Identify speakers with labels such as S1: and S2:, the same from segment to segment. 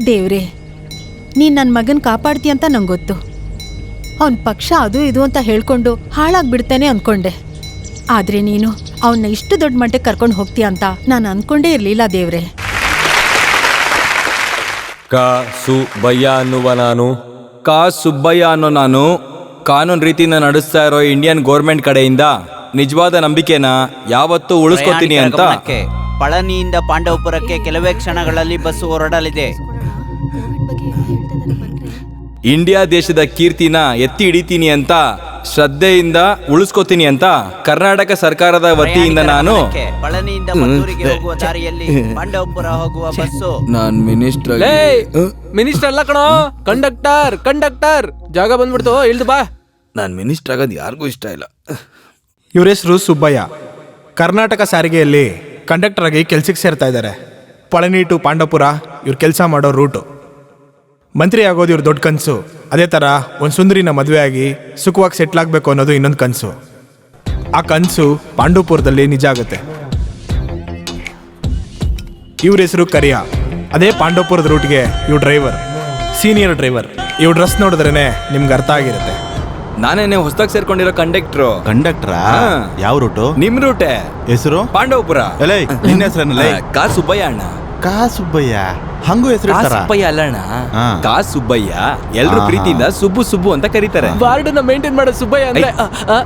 S1: ದೇವ್ರೆ, ನೀನ್ ನನ್ನ ಮಗನ್ ಕಾಪಾಡ್ತೀಯ ಅಂತ ನಂಗೆ ಗೊತ್ತು. ಅವನ್ ಪಕ್ಷ ಅದು ಇದು ಅಂತ ಹೇಳ್ಕೊಂಡು ಹಾಳಾಗ್ಬಿಡ್ತಾನೆ ಅನ್ಕೊಂಡೆ. ಆದ್ರೆ ನೀನು ಅವನ್ನ ಇಷ್ಟು ದೊಡ್ಡ ಮಟ್ಟಕ್ಕೆ ಕರ್ಕೊಂಡು ಹೋಗ್ತೀಯ ಅಂತ ನಾನು ಅನ್ಕೊಂಡೇ ಇರ್ಲಿಲ್ಲ ದೇವ್ರೆ.
S2: ಸುಬ್ಬಯ್ಯ ಅನ್ನೋ ನಾನು ಕಾನೂನು ರೀತಿನ ನಡೆಸ್ತಾ ಇರೋ ಇಂಡಿಯನ್ ಗೌರ್ಮೆಂಟ್ ಕಡೆಯಿಂದ ನಿಜವಾದ ನಂಬಿಕೆನ ಯಾವತ್ತೂ ಉಳಿಸ್ಕೊತೀನಿ ಅಂತ.
S3: ಪಳನಿಯಿಂದ ಪಾಂಡವಪುರಕ್ಕೆ ಕೆಲವೇ ಕ್ಷಣಗಳಲ್ಲಿ ಬಸ್ ಹೊರಡಲಿದೆ.
S2: ಇಂಡಿಯಾ ದೇಶದ ಕೀರ್ತಿನ ಎತ್ತಿ ಹಿಡಿತೀನಿ ಅಂತ, ಶ್ರದ್ಧೆಯಿಂದ ಉಳಿಸ್ಕೊತೀನಿ ಅಂತ ಕರ್ನಾಟಕ ಸರ್ಕಾರದ ವತಿಯಿಂದ ನಾನು
S3: ಪಳನಿಯಿಂದ ಮದ್ದೂರಿಗೆ ಹೋಗುವ ದಾರಿಯಲ್ಲಿ ಪಾಂಡವಪುರ ಹೋಗುವ ಬಸ್ಸು.
S2: ನಾನ್ ಮಿನಿಸ್ಟರ್
S4: ಅಲ್ಲ ಕಣೋ, ಕಂಡಕ್ಟರ್ ಜಾಗ ಬಂದ್ಬಿಡ್ತು, ಇಳ್ದು ಬಾ.
S2: ನಾನ್ ಮಿನಿಸ್ಟರ್ ಆಗೋದು ಯಾರಿಗೂ ಇಷ್ಟ ಇಲ್ಲ.
S5: ಇವ್ರ ಹೆಸರು ಸುಬ್ಬಯ್ಯ. ಕರ್ನಾಟಕ ಸಾರಿಗೆಯಲ್ಲಿ ಕಂಡಕ್ಟರ್ ಆಗಿ ಕೆಲ್ಸಕ್ಕೆ ಸೇರ್ತಾ ಇದ್ದಾರೆ. ಪಳನಿ ಟು ಪಾಂಡವಪುರ ಇವ್ರು ಕೆಲಸ ಮಾಡೋ ರೂಟು. ಮಂತ್ರಿ ಆಗೋದು ಇವ್ರ ದೊಡ್ಡ ಕನಸು. ಅದೇ ಥರ ಒಂದು ಸುಂದರಿನ ಮದುವೆ ಆಗಿ ಸುಖವಾಗಿ ಸೆಟ್ಲ್ ಆಗಬೇಕು ಅನ್ನೋದು ಇನ್ನೊಂದು ಕನಸು. ಆ ಕನಸು ಪಾಂಡವಪುರದಲ್ಲಿ ನಿಜ ಆಗುತ್ತೆ. ಇವ್ರ ಹೆಸರು ಕರಿಯ. ಅದೇ ಪಾಂಡವಪುರದ ರೂಟ್ಗೆ ಇವ್ರು ಡ್ರೈವರ್, ಸೀನಿಯರ್ ಡ್ರೈವರ್. ಇವ್ರ ಡ್ರೆಸ್ ನೋಡಿದ್ರೇನೆ ನಿಮ್ಗೆ ಅರ್ಥ ಆಗಿರುತ್ತೆ.
S2: ನಾನೇನೆ ಹೊಸದಾಗಿ ಸೇರ್ಕೊಂಡಿರೋ
S6: ಕಂಡಕ್ಟ್ರಾ? ಯಾವ ರೂಟು?
S2: ನಿಮ್ ರೂಟೆ.
S6: ಹೆಸರು
S2: ಪಾಂಡವಪುರ.
S6: ನಿನ್ನ ಹೆಸರೇನಲ್ಲ?
S2: ಸುಬ್ಬಯ್ಯ ಅಣ್ಣ.
S6: ಸುಬ್ಬಯ್ಯ ಹಂಗೂ ಹೆಸರು?
S2: ಸುಬ್ಬಯ್ಯ ಅಲ್ಲಣ್ಣ, ಸುಬ್ಬಯ್ಯ. ಎಲ್ರು ಪ್ರೀತಿಯಿಂದ ಸುಬ್ಬು ಅಂತ ಕರೀತಾರೆ.
S4: ವಾರ್ಡ್ ನ ಮೇಂಟೈನ್ ಮಾಡೋ ಸುಬ್ಬಯ್ಯ ಅಂದ್ರೆ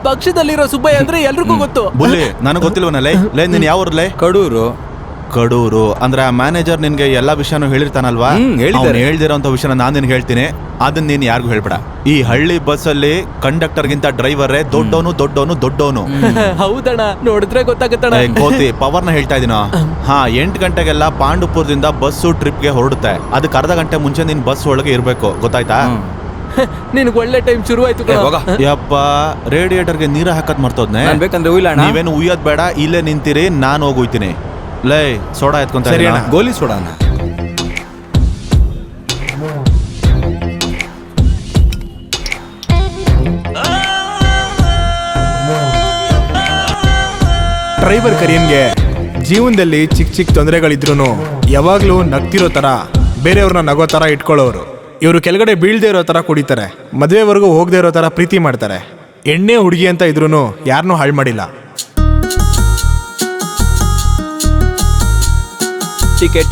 S4: ಪಕ್ಷದಲ್ಲಿರೋ ಸುಬ್ಬಯ್ಯ ಅಂದ್ರೆ ಎಲ್ರಿಗೂ ಗೊತ್ತು.
S6: ಬುಲ್ಲಿ ನನಗೆ ಗೊತ್ತಿಲ್ವನಲ್ಲೇ. ನೀನ್ ಯಾವ ಊರ್ಲೇ? ಕಡೂರು ಅಂದ್ರೆ ಆ ಮ್ಯಾನೇಜರ್ ನಿನ್ಗೆ ಎಲ್ಲಾ ವಿಷಯನೂ ಹೇಳಿರ್ತಾನಲ್ವಾ? ಹೇಳ್ದಿರೋಂಥ ವಿಷಯನ ನಾನು ನಿನ್ಗೆ ಹೇಳ್ತೀನಿ, ಅದನ್ನ ನೀನ್ ಯಾರಿಗೂ ಹೇಳ್ಬೇಡ. ಈ ಹಳ್ಳಿ ಬಸ್ ಅಲ್ಲಿ ಕಂಡಕ್ಟರ್ ಗಿಂತ ಡ್ರೈವರೇ ದೊಡ್ಡವನು.
S4: ಹೌದಣ್ಣ, ನೋಡಿದ್ರೆ ಗೊತ್ತಾಗತ್ತಣ್ಣ.
S6: ಗೋತಿ ಪವರ್ನ ಹೇಳ್ತಾ ಇದೀನೋ. 8 ಗಂಟೆಗೆಲ್ಲ ಪಾಂಡವಪುರದಿಂದ ಬಸ್ಸು ಟ್ರಿಪ್ಗೆ ಹೊರಡುತ್ತೆ. ಅದಕ್ಕೆ ಅರ್ಧ ಗಂಟೆ ಮುಂಚೆ ನೀನ್ ಬಸ್ ಒಳಗೆ ಇರ್ಬೇಕು, ಗೊತ್ತಾಯ್ತಾ?
S4: ನಿನ್ಗೆ ಒಳ್ಳೆ ಟೈಮ್ ಶುರು ಆಯ್ತು.
S6: ಯಪ್ಪ, ರೇಡಿಯೇಟರ್ಗೆ ನೀರ ಹಾಕತ್ ಮರ್ತೋದ್ನೆ. ನೀವೇನು ಉಯ್ಯೋದ್ ಬೇಡ, ಇಲ್ಲೇ ನಿಂತಿರಿ, ನಾನು ಹೋಗುತ್ತೀನಿ. ಲೇ ಸೋಡಾ ಎತ್ಕೊಂತ
S2: ಗೋಲಿ ಸೋಡಾನ.
S5: ಡ್ರೈವರ್ ಕರಿಯನ್ಗೆ ಜೀವನದಲ್ಲಿ ಚಿಕ್ಕ ತೊಂದರೆಗಳಿದ್ರು ಯಾವಾಗ್ಲೂ ನಗ್ತಿರೋ ತರ, ಬೇರೆಯವ್ರನ್ನ ನಗೋ ತರ ಇಟ್ಕೊಳ್ಳೋರು. ಇವರು ಕೆಳಗಡೆ ಬೀಳ್ದೇ ಇರೋ ತರ ಕುಡಿತಾರೆ, ಮದುವೆವರೆಗೂ ಹೋಗದೆ ಇರೋ ತರ ಪ್ರೀತಿ ಮಾಡ್ತಾರೆ. ಎಣ್ಣೆ ಹುಡುಗಿ ಅಂತ ಇದ್ರು ಯಾರನ್ನೂ ಹಾಳು ಮಾಡಿಲ್ಲ.
S2: ಟಿಕೆಟ್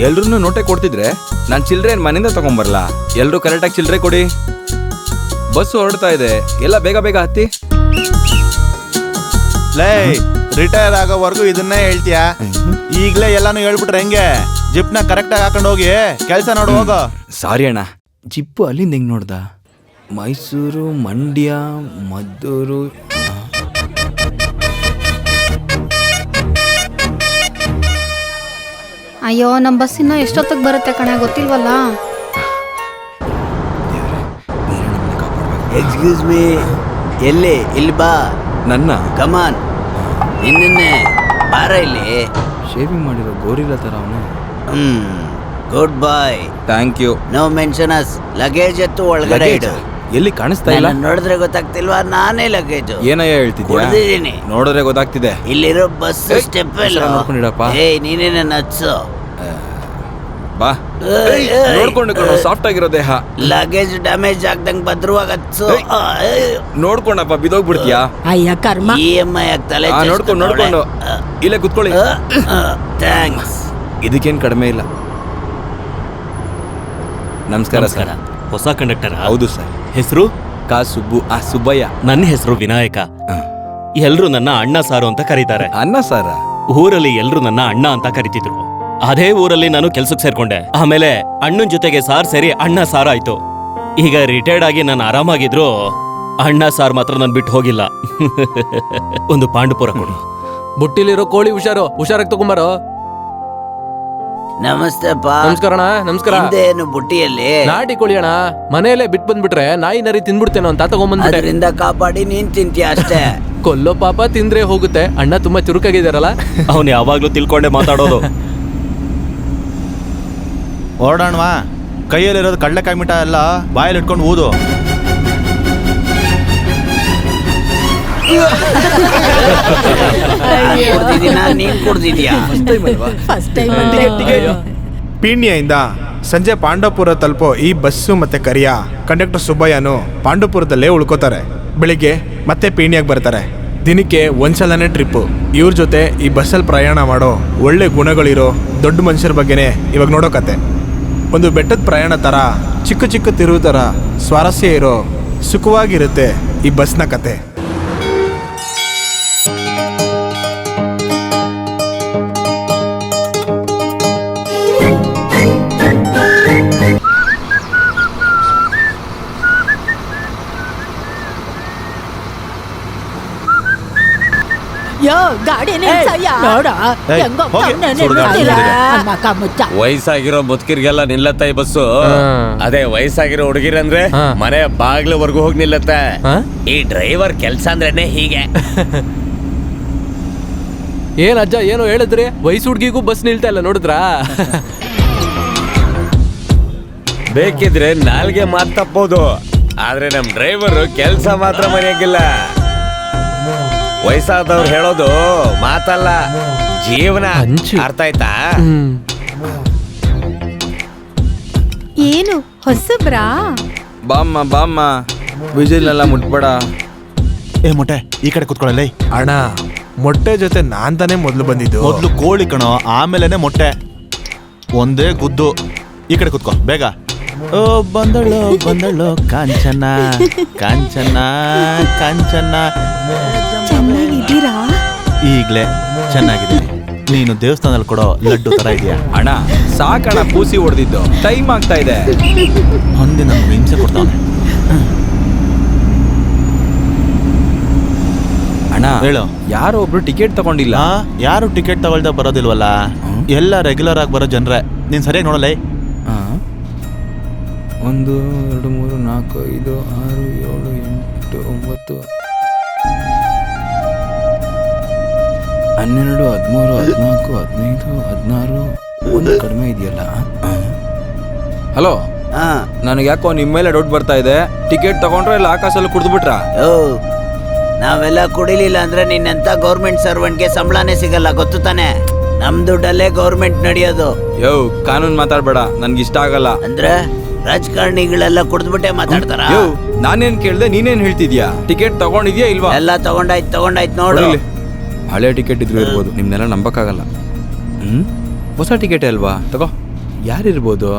S2: ಎಲ್ರು ನೋಟೆ ಕೊಡ್ತಿದ್ರೆ ನಾನ್ ಚಿಲ್ಡ್ರೆ ಮನೆಯಿಂದ ತಗೊಂಬರ್ಲಾ? ಎಲ್ರು ಕರೆಕ್ಟಾಗಿ ಚಿಲ್ಡ್ರೆ ಕೊಡಿ. ಬಸ್ ಹೊರಡ್ತಾ ಇದೆ, ಎಲ್ಲ ಬೇಗ ಹತ್ತಿ.
S6: ಲೇ, ರಿಟೈರ್ ಆಗೋವರೆಗೂ ಇದನ್ನೇ ಹೇಳ್ತೀಯಾ? ಈಗ್ಲೇ ಎಲ್ಲಾನು ಹೇಳ್ಬಿಟ್ರೆ ಹೆಂಗೆ? ಜಿಪ್ನ ಕರೆಕ್ಟಾಗಿ ಹಾಕೊಂಡು ಹೋಗಿ ಕೆಲಸ ನೋಡು, ಹೋಗೋ.
S2: ಸಾರಿ ಅಣ್ಣ, ಜಿಪ್ಪು ಅಲ್ಲಿಂದ ಹೆಂಗ್ ನೋಡ್ದ? ಮೈಸೂರು, ಮಂಡ್ಯ, ಮದ್ದೂರು.
S7: ಅಯ್ಯೋ, ನಮ್ಮ ಬಸ್ ಇನ್ನ ಎಷ್ಟೊತ್ತಿಗೆ ಬರುತ್ತೆ ಕಣೆ, ಗೊತ್ತಿಲ್ವಲ್ಲ.
S3: ಎಕ್ಸ್ಕ್ಯೂಸ್ ಮೀ, ಎಲ್ಲಿ? ಇಲ್ಲಿ ಬಾ.
S2: ನನ್ನ
S3: ಕಮಾನ್, ನಿನ್ನೆ ಬಾರ ಇಲ್ಲಿ.
S2: ಶೇವಿಂಗ್ ಮಾಡಿರೋ ಗೋರಿಲ್ಲ ತರ ಅವನು.
S3: Good bye.
S2: Thank you.
S3: No mention ಅಸ್. ಲಗೇಜ್ ಎತ್ತು ಒಳಗಡೆ ಇಡು.
S2: ಎಲ್ಲಿ ಕಾಣಿಸ್ತಾ ಇಲ್ಲ?
S3: ನೋಡಿದ್ರೆ ಗೊತ್ತಾಗ್ತಿಲ್ವಾ? ನಾನೇ ಲಗೇಜ್.
S2: ಏನಯ್ಯ ಹೇಳ್ತಿದ್ದೀನಿ? ನೋಡಿದ್ರೆ ಗೊತ್ತಾಗ್ತಿದೆ.
S3: ಇಲ್ಲಿರೋ ಬಸ್ ಸ್ಟೆಪ್ ಎಲ್ಲ
S2: ನೋಡ್ಕೊಂಡಿಡಪ್ಪ.
S3: ನೀನೇ ನನ್ನ ಹಚ್ಚು.
S2: ಬಾ, ನೋಡ್ಕೊಂಡು ಸಾಫ್ಟ್ ಆಗಿರೋ ದೇಹ.
S3: ಲಗೇಜ್ ಡ್ಯಾಮೇಜ್ ಆಗ್ದಂಗ್ ಭದ್ರವಾಗಿ ಹಚ್ಚು.
S2: ನೋಡ್ಕೊಂಡಪ್ಪ ಬಿದೋಗ್ಬಿಡ್ತೀಯಾ?
S1: ಅಯ್ಯ ಕರ್ಮ.
S3: EMI ಆಗ್ತಲೆ.
S2: ನೋಡ್ಕೊಂಡು ಇಲ್ಲೇ ಕುತ್ಕೊಳ್ಳಿ.
S3: ಥ್ಯಾಂಕ್ಸ್.
S2: ಇದಕ್ಕೇನು ಕಡಿಮೆ ಇಲ್ಲ. ನಮಸ್ಕಾರ ಸರ್.
S8: ಹೊಸ ಕಂಡಕ್ಟರ್?
S2: ಹೌದು ಸರ್.
S8: ಹೆಸರು?
S2: ಸುಬ್ಬಯ್ಯ.
S8: ನನ್ನ ಹೆಸರು ವಿನಾಯಕ. ಎಲ್ರು ನನ್ನ ಅಣ್ಣ ಸಾರು ಅಂತ ಕರೀತಾರೆ.
S2: ಅಣ್ಣ ಸಾರ?
S8: ಊರಲ್ಲಿ ಎಲ್ರು ನನ್ನ ಅಣ್ಣ ಅಂತ ಕರಿತಿದ್ರು. ಅದೇ ಊರಲ್ಲಿ ನಾನು ಕೆಲ್ಸಕ್ಕೆ ಸೇರ್ಕೊಂಡೆ. ಆಮೇಲೆ ಅಣ್ಣನ ಜೊತೆಗೆ ಸಾರ್ ಸೇರಿ ಅಣ್ಣ ಸಾರ್ ಆಯ್ತು. ಈಗ ರಿಟೈರ್ಡ್ ಆಗಿ ನಾನು ಆರಾಮಾಗಿದ್ರು ಅಣ್ಣ ಸಾರ್ ಮಾತ್ರ ನನ್ ಬಿಟ್ಟು ಹೋಗಿಲ್ಲ. ಒಂದು ಪಾಂಡವಪುರ ಕೊಡು.
S4: ಬುಟ್ಟಿಲಿರೋ ಕೋಳಿ ಹುಷಾರಾಗಿ ತಗೊಂಬಾರೋ.
S3: ನಮಸ್ತೆ.
S4: ನಮಸ್ಕಾರ. ನಮಸ್ಕಾರ.
S3: ಏನು ಬುಟ್ಟಿಯಲ್ಲಿ?
S4: ನಾಟಿ ಕೋಳಿ ಅಣ್ಣ. ಮನೆಯಲ್ಲೇ ಬಿಟ್ಟು ಬಂದ್ಬಿಟ್ರೆ ನಾಯಿ ನರಿ ತಿನ್ಬಿಡ್ತೇನೋ ಅಂತ ತಗೊಂಡ್ಬಂದ್ಬಿಟ್ಟೆ.
S3: ಅದರಿಂದ ಕಾಪಾಡಿ ನೀನ್ ತಿಂತೀಯ ಅಷ್ಟೇ.
S4: ಕೊಲ್ಲೋ ಪಾಪ ತಿಂದ್ರೆ ಹೋಗುತ್ತೆ. ಅಣ್ಣ ತುಂಬಾ ಚುರುಕಾಗಿದಾರಲ್ಲ.
S8: ಅವನು ಯಾವಾಗ್ಲೂ ತಿಳ್ಕೊಂಡೆ ಮಾತಾಡೋದು.
S6: ಓಡಾಣವಾ, ಕೈಯಲ್ಲಿರೋದು ಕಡ್ಲೆಕಾಯಿ ಮಿಠಾಯಿ ಎಲ್ಲ ಬಾಯಲ್ಲಿ ಇಟ್ಕೊಂಡು ಊದು.
S3: ಕುಡ್ದಿದ್ದೀನಾ, ನೀನ್ ಕುಡ್ದಿದ್ಯಾ?
S1: ಫಸ್ಟ್ ಟೈಮ್
S5: ಪೀಣ್ಯದಿಂದ ಸಂಜೆ ಪಾಂಡವಪುರ ತಲುಪೋ ಈ ಬಸ್ಸು ಮತ್ತೆ ಕರಿಯ ಕಂಡಕ್ಟರ್ ಸುಬ್ಬಯ್ಯನು ಪಾಂಡವಪುರದಲ್ಲೇ ಉಳ್ಕೋತಾರೆ. ಬೆಳಿಗ್ಗೆ ಮತ್ತೆ ಪೀಣ್ಯಾಗ ಬರ್ತಾರೆ. ದಿನಕ್ಕೆ ಒಂದ್ಸಲನೇ ಟ್ರಿಪ್ಪು. ಇವ್ರ ಜೊತೆ ಈ ಬಸ್ಸಲ್ಲಿ ಪ್ರಯಾಣ ಮಾಡೋ ಒಳ್ಳೆ ಗುಣಗಳಿರೋ ದೊಡ್ಡ ಮನುಷ್ಯರ ಬಗ್ಗೆನೇ ಇವಾಗ ನೋಡೋ ಕತೆ. ಒಂದು ಬೆಟ್ಟದ ಪ್ರಯಾಣ ಥರ, ಚಿಕ್ಕ ಚಿಕ್ಕ ತಿರುವು ಥರ ಸ್ವಾರಸ್ಯ ಇರೋ ಸುಖವಾಗಿರುತ್ತೆ ಈ ಬಸ್ನ ಕತೆ.
S1: ಯೋ ಗಾಡಿ ನಿಲ್ಸಯ್ಯ. ನೋಡ ಹೆಂಗೋ
S6: ಹೋಗಿ,
S1: ಅವ್ನೇ
S6: ಸುಡ್ಗಾಡು
S1: ನಿಲ್ಸಿಲ್ಲ.
S6: ಸುಡ್ಗಾಡು.
S1: ಮಕ ಮುಚ್ಚ.
S9: ವಯಸ್ಸಾಗಿರೋ ಮುದುಕಿರ್ಗೆಲ್ಲ ನಿಲ್ಲತ್ತ ಈ ಬಸ್ಸು. ಅದೇ ವಯಸ್ಸಾಗಿರೋ ಹುಡುಗಿರಂದ್ರೆ ಮನೆ ಬಾಗ್ಲವರೆಗೂ ಹೋಗಿ ನಿಲ್ಲತ್ತೆ.
S3: ಈ ಡ್ರೈವರ್ ಕೆಲ್ಸ ಅಂದ್ರೇನೆ ಹೀಗೆ.
S4: ಏನ್ ಅಜ್ಜ ಏನೋ ಹೇಳಿದ್ರಿ, ವಯಸ್ಸು ಹುಡ್ಗಿಗೂ ಬಸ್ ನಿಲ್ತಾ ಇಲ್ಲ ನೋಡಿದ್ರಾ?
S9: ಬೇಕಿದ್ರೆ ನಾಲ್ಗೆ ಮಾತ್ ತಪ್ಪೋದು, ಆದ್ರೆ ನಮ್ ಡ್ರೈವರ್ ಕೆಲ್ಸ ಮಾತ್ರ ಮರೆಯಂಗಿಲ್ಲ. ವಯಸ್ಸಾದವ್ರು ಹೇಳೋದು ಮಾತಲ್ಲ, ಜೀವನ. ಅರ್ಥ ಆಯ್ತಾ?
S1: ಏನು ಹೊಸಬ್ರಾ?
S2: ಬಾಮ್ಮ ಬಾಮ್ಮ, ವಿಜಿಲ್ನೆಲ್ಲ ಮುಟ್ಬೇಡ.
S6: ಏ ಮೊಟ್ಟೆ ಈ ಕಡೆ ಕುತ್ಕೊಳ್ಳಲ್ಲ.
S5: ಅಣ್ಣ, ಮೊಟ್ಟೆ ಜೊತೆ ನಾನ್ ತಾನೇ ಮೊದಲು ಬಂದಿದ್ದು.
S6: ಮೊದ್ಲು ಕೋಳಿ ಕಣೋ, ಆಮೇಲೆನೆ ಮೊಟ್ಟೆ. ಒಂದೇ ಗುದ್ದು. ಈ ಕಡೆ ಕುತ್ಕೋ ಬೇಗ. ಓ ಬಂದಳು ಬಂದಳು ಕಾಂಚನ ಕಾಂಚನ ಕಾಂಚನ.
S1: ಚೆನ್ನಾಗಿದ್ದೀರಾ?
S6: ಈಗ್ಲೇ ಚೆನ್ನಾಗಿದ್ದೀನಿ. ನೀನು ದೇವಸ್ಥಾನದಲ್ಲಿ ಕೊಡೋ ಲಡ್ಡು ತರ ಇದೆಯಾ?
S2: ಅಣ್ಣ ಸಾಕಣ, ಪೂಸಿ ಹೊಡೆದಿದ್ದು. ಟೈಮ್ ಆಗ್ತಾ ಇದೆ.
S6: ಒಂದೇ ನಮ್ಗೆ ಹಿಂಸೆ ಕೊಡ್ತಾವನೆ.
S2: ಅಣ್ಣ
S6: ಹೇಳು.
S2: ಯಾರೋ ಒಬ್ರು ಟಿಕೆಟ್ ತಗೊಂಡಿಲ್ಲ.
S6: ಯಾರು ಟಿಕೆಟ್ ತಗೊಳ್ದ ಬರೋದಿಲ್ವಲ್ಲ, ಎಲ್ಲ ರೆಗ್ಯುಲರ್ ಆಗಿ ಬರೋ ಜನರೇ. ನೀನ್ ಸರಿಯಾಗಿ ನೋಡಲ್ಲ.
S2: 1 2 3 4 5 6 7 8 9 12 13 14 15 16 ಒಂದು ಕಡಿಮೆ ಇದೆಯಲ್ಲ. ಹಲೋ, ನನಗೆ ಯಾಕೋ ನಿಮ್ಮ ಮೇಲೆ ಡೌಟ್ ಬರ್ತಾ ಇದೆ. ಟಿಕೆಟ್ ತಗೊಂಡ್ರೆ ಇಲ್ಲ ಆಕಾಶಲ್ಲಿ ಕುಡಿದ್ಬಿಟ್ರ?
S3: ಓ, ನಾವೆಲ್ಲ ಕುಡಿಲಿಲ್ಲ ಅಂದ್ರೆ ನಿನ್ನಂತ ಗೌರ್ಮೆಂಟ್ ಸರ್ವೆಂಟ್ಗೆ ಸಂಬಳನೇ ಸಿಗಲ್ಲ, ಗೊತ್ತು ತಾನೆ? ನಮ್ ದುಡ್ಡಲ್ಲೇ ಗೌರ್ಮೆಂಟ್ ನಡೆಯೋದು.
S2: ಯೋ, ಕಾನೂನು ಮಾತಾಡ್ಬೇಡ, ನನ್ಗೆ ಇಷ್ಟ ಆಗಲ್ಲ.
S3: ಅಂದ್ರೆ ರಾಜಕಾರಣಿಗಳೆಲ್ಲ ಕುಡಿದ್ಬಿಟ್ಟೆ ಮಾತಾಡ್ತಾರ?
S2: ಯೋ, ನಾನೇನ್ ಕೇಳ್ದೆ, ನೀನೇನ್ ಹೇಳ್ತಿದ್ಯಾ? ಟಿಕೆಟ್ ತಗೊಂಡಿದ್ಯಾ ಇಲ್ವಾ?
S3: ಎಲ್ಲ ತಗೊಂಡಾಯ್ತು ನೋಡು.
S2: ನೋಡು, ಹಳೆ ಟಿಕೆಟ್ ಇದ್ರು ಇರ್ಬೋದು, ನಿಮ್ನೆಲ್ಲ ನಂಬಕ್ಕಾಗಲ್ಲ. ಹೊಸ ಟಿಕೆಟ್ ಅಲ್ವಾ? ತಗೋ. ಯಾರಿರ್ಬೋದು?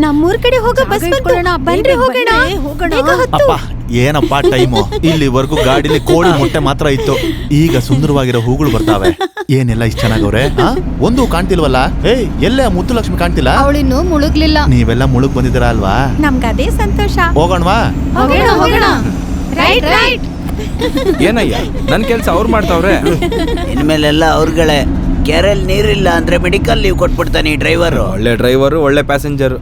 S1: ನಮ್ಮೂರ್ ಕಡೆ ಹೋಗೋ ಬಸ್ ಬಂತು. ಬನ್ರಿ ಹೋಗೋಣ. ಬೇಗ ಹತ್ತು.
S6: ಅಪ್ಪ ಏನಪ್ಪ ಟೈಮು. ಇಲ್ಲಿವರೆಗೂ ಗಾಡಿಲಿ ಕೋಳಿ ಮೊಟ್ಟೆ ಮಾತ್ರ ಇತ್ತು, ಈಗ ಸುಂದರವಾಗಿರೋ ಹೂಗಳು ಬರ್ತಾವೆ. ಏನೆಲ್ಲ ಇಷ್ಟ ಚೆನ್ನಾಗವ್ರೆ. ಒಂದು ಕಾಣ್ತಿಲ್ವಲ್ಲ? ಏಯ್, ಎಲ್ಲೇ ಮುದ್ದು ಲಕ್ಷ್ಮಿ ಕಾಣ್ತಿಲ್ಲ?
S7: ಅವಳಿನ್ನು ಮುಳುಗ್ಲಿಲ್ಲ.
S6: ನೀವೆಲ್ಲ ಮುಳುಗ್ ಬಂದಿದ್ದೀರಾ ಅಲ್ವಾ?
S1: ನಮ್ಗದೇ ಸಂತೋಷ.
S6: ಹೋಗೋಣವಾ?
S7: ಹೋಗೋಣ. Right right.
S2: ಏನಯ್ಯ, ನನ್ ಕೆಲ್ಸ ಅವ್ರು ಮಾಡ್ತಾವ್ರೆ.
S3: ಇನ್ಮೇಲೆಲ್ಲ ಅವ್ರಗಳೇ. ಕೆರೆಲ್ ನೀರಿಲ್ಲ ಅಂದ್ರೆ ಮೆಡಿಕಲ್ ಲೀವ್ ಕೊಟ್ಬಿಡ್ತಾನೆ ಈ ಡ್ರೈವರ್.
S2: ಒಳ್ಳೆ ಡ್ರೈವರು, ಒಳ್ಳೆ ಪ್ಯಾಸೆಂಜರ್.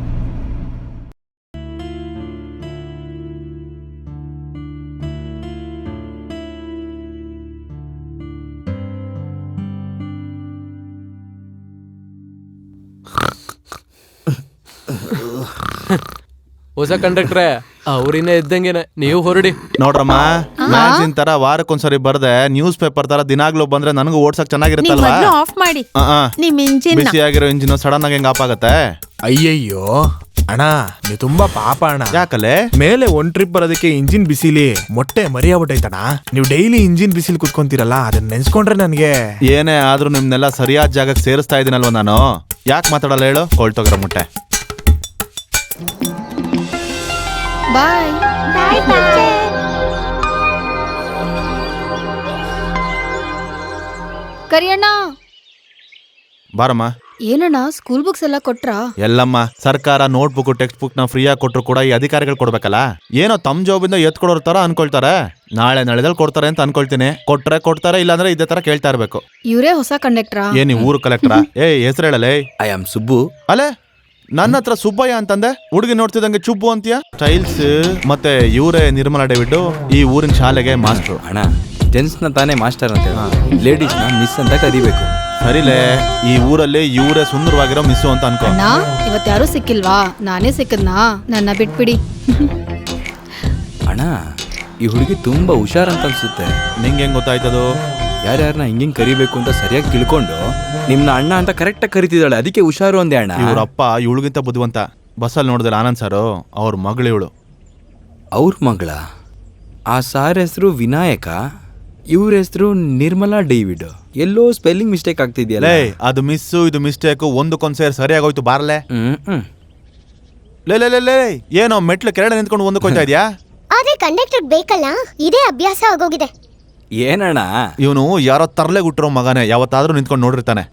S4: ಹೊಸ ಕಂಡಕ್ಟ್ರೆ, ಅವ್ರಿನ್ನ ಇದ್ದಂಗೆನೆ, ನೀವು ಹೊರಡಿ.
S6: ನೋಡ್ರಮ್ಮ, ಮ್ಯಾಗ್ಝಿನ್ ತರ ವಾರಕ್ಕೊಂದ್ಸರಿ ಬರ್ದೆ ನ್ಯೂಸ್ ಪೇಪರ್ ತರ ದಿನಾಗ್ಲೂ ಬಂದ್ರೆ ನನಗೂ ಓಡ್ಸಕ್ ಚೆನ್ನಾಗಿರುತ್ತಲ್ವಾ?
S1: ಆಫ್ ಮಾಡಿ ನಿಮ್ ಇಂಜಿನ್.
S6: ಬಿಸಿಯಾಗಿರೋ ಇಂಜಿನ್ ಸಡನ್ ಆಗಿ ಹೆಂಗ್ ಆಫ್ ಆಗತ್ತೆ?
S5: ಅಯ್ಯಯ್ಯೋ ಅಣ್ಣ, ನೀವು ತುಂಬಾ ಪಾಪ ಅಣ್ಣ.
S6: ಯಾಕಲೆ?
S5: ಮೇಲೆ ಒಂದ್ ಟ್ರಿಪ್ ಬರೋದಕ್ಕೆ ಇಂಜಿನ್ ಬಿಸಿಲಿ ಮೊಟ್ಟೆ ಮರಿಯಾಗ್ಬಿಟ್ಟೈತಣ್ಣ. ನೀವು ಡೈಲಿ ಇಂಜಿನ್ ಬಿಸಿಲಿ ಕುತ್ಕೊಂತೀರಲ್ಲ, ಅದನ್ನ ನೆನ್ಸ್ಕೊಂಡ್ರೆ ನನ್ಗೆ.
S6: ಏನೇ ಆದ್ರೂ ನಿಮ್ನೆಲ್ಲ ಸರಿಯಾದ ಜಾಗಕ್ಕೆ ಸೇರಿಸ್ತಾ ಇದೀನಲ್ವ ನಾನು. ಯಾಕೆ ಮಾತಾಡಲ್ಲ ಹೇಳು? ಕೊಳ್ತೋಗಿರೋ ಮೊಟ್ಟೆ.
S7: ಬಾಯ್. ಕರಿಯಣ್ಣ.
S6: ಬಾರಮ್ಮ.
S7: ಏನಣ್ಣ, ಸ್ಕೂಲ್ ಬುಕ್ಸ್ ಎಲ್ಲ ಕೊಟ್ರಾ?
S6: ಎಲ್ಲಮ್ಮ, ಸರ್ಕಾರ ನೋಟ್ ಬುಕ್ ಟೆಕ್ಸ್ಟ್ ಬುಕ್ ನ ಫ್ರೀಯಾಗಿ ಕೊಟ್ರು ಕೂಡ ಈ ಅಧಿಕಾರಿಗಳು ಕೊಡ್ಬೇಕಲ್ಲ. ಏನೋ ತಮ್ಮ ಜಾಬಿಂದ ಎತ್ಕೊಡೋರ್ ತರ ಅನ್ಕೊಳ್ತಾರೆ. ನಾಳೆ ನಾಳೆದಲ್ಲಿ ಕೊಡ್ತಾರೆ ಅಂತ ಅನ್ಕೊಳ್ತೀನಿ. ಕೊಟ್ರೆ ಕೊಡ್ತಾರೆ, ಇಲ್ಲಾಂದ್ರೆ ಇದೇ ತರ ಕೇಳ್ತಾ ಇರ್ಬೇಕು.
S7: ಇವರೇ ಹೊಸ ಕಂಡಕ್ಟ್ರಾ?
S6: ಏನಿ ಊರು ಕಲೆಕ್ಟ್ರಾ? ಹೆಸರು ಹೇಳಲೇ.
S2: I am Subbu.
S6: ಅಲ್ಲೇ ನನ್ನ ಹತ್ರ ಸುಬ್ಬಯ್ಯ ಅಂತಂದೆ, ಹುಡುಗಿ ನೋಡ್ತಿದಂಗೆ ಚುಬ್ಬು ಅಂತೀಯ. ಸ್ಟೈಲ್ಸ್ ಮತ್ತೆ ಇವರೇ ನಿರ್ಮಲಾ ಡೇವಿಡ್, ಈ ಊರಿನ ಶಾಲೆಗೆ ಮಾಸ್ಟ್ರು.
S2: ಅಣ್ಣ, ಜೆಂಟ್ಸ್ ನ ತಾನೇ ಮಾಸ್ಟರ್ ಅಂತ ಹೇಳಿ, ಲೇಡೀಸ್ ನ ಮಿಸ್ ಅಂತ ಕರಿಬೇಕು.
S6: ಸರಿಲೇ, ಈ ಊರಲ್ಲಿ ಇವರೇ ಸುಂದರವಾಗಿರೋ ಮಿಸ್ಸು ಅಂತ ಅನ್ಕೋ.
S7: ಅಣ್ಣ, ಇವತ್ ಯಾರು ಸಿಕ್ಕಿಲ್ವಾ? ನಾನೇ ಸಿಕ್ಕದ್ನಾ? ನನ್ನ ಬಿಟ್ಬಿಡಿ.
S2: ಅಣ್ಣ, ಈ ಹುಡುಗಿ ತುಂಬಾ ಹುಷಾರಂತ ಅನ್ಸುತ್ತೆ.
S6: ನಿಂಗೆ ಹೆಂಗ್ ಗೊತ್ತಾಯ್ತದು?
S2: ಯಾರ್ಯಾರನ್ನ ಹಿಂಗಿಂಗ್ ಕರಿಬೇಕು ಅಂತ ಸರಿಯಾಗಿ ತಿಳ್ಕೊಂಡು ನಿಮ್ನ ಅಣ್ಣ ಅಂತ ಕರೆಕ್ಟಾಗಿ ಕರಿತಿದ್ದಾಳೆ, ಅದಕ್ಕೆ ಹುಷಾರು ಅಂದೆ ಅಣ್ಣ.
S6: ಇವ್ರಪ್ಪ ಇವಳಿಗಿಂತ ಬುದ್ಧಿವಂತ. ಬಸ್ಸಲ್ಲಿ ನೋಡಿದ್ರೆ ಆನಂದ್ ಸಾರು ಅವ್ರ ಮಗಳು ಇವಳು.
S2: ಅವ್ರ ಮಗಳ? ಆ ಸಾರ್ ಹೆಸರು ವಿನಾಯಕ, ಇವ್ರ ಹೆಸರು ನಿರ್ಮಲಾ ಡೇವಿಡ್. ಎಲ್ಲೋ ಸ್ಪೆಲ್ಲಿಂಗ್ ಮಿಸ್ಟೇಕ್ ಆಗ್ತಿದ್ಯಲ್ಲ.
S6: ಲೇ ಅದು ಮಿಸ್ಸು ಇದು ಮಿಸ್ಟೇಕು ಒಂದಕ್ಕೊಂದ್ ಸೇರಿ ಸರಿಯಾಗೋಯ್ತು. ಬಾರ್ಲೆ ಲೇ ಲೇ ಲೇ ಲೇ ಏನೋ ಮೆಟ್ಲು ಕೆರಡೆ ನಿಂತ್ಕೊಂಡು ಒಂದಕ್ಕೆ ಹೋಯ್ತಾ ಇದ್ಯಾ?
S10: ಆದ್ರೆ ಕಂಡಕ್ಟರ್ ಬೇಕಲ್ಲ, ಇದೇ ಅಭ್ಯಾಸ ಆಗೋಗಿದೆ.
S2: ಏನಣ್ಣ
S6: ಇವನು ಯಾರೋ ತರ್ಲೆ ಗುಟ್ಟಿರೋ ಮಗನೇ, ಯಾವತ್ತಾದ್ರೂ ನಿಂತ್ಕೊಂಡು ನೋಡಿರ್ತಾನೆ.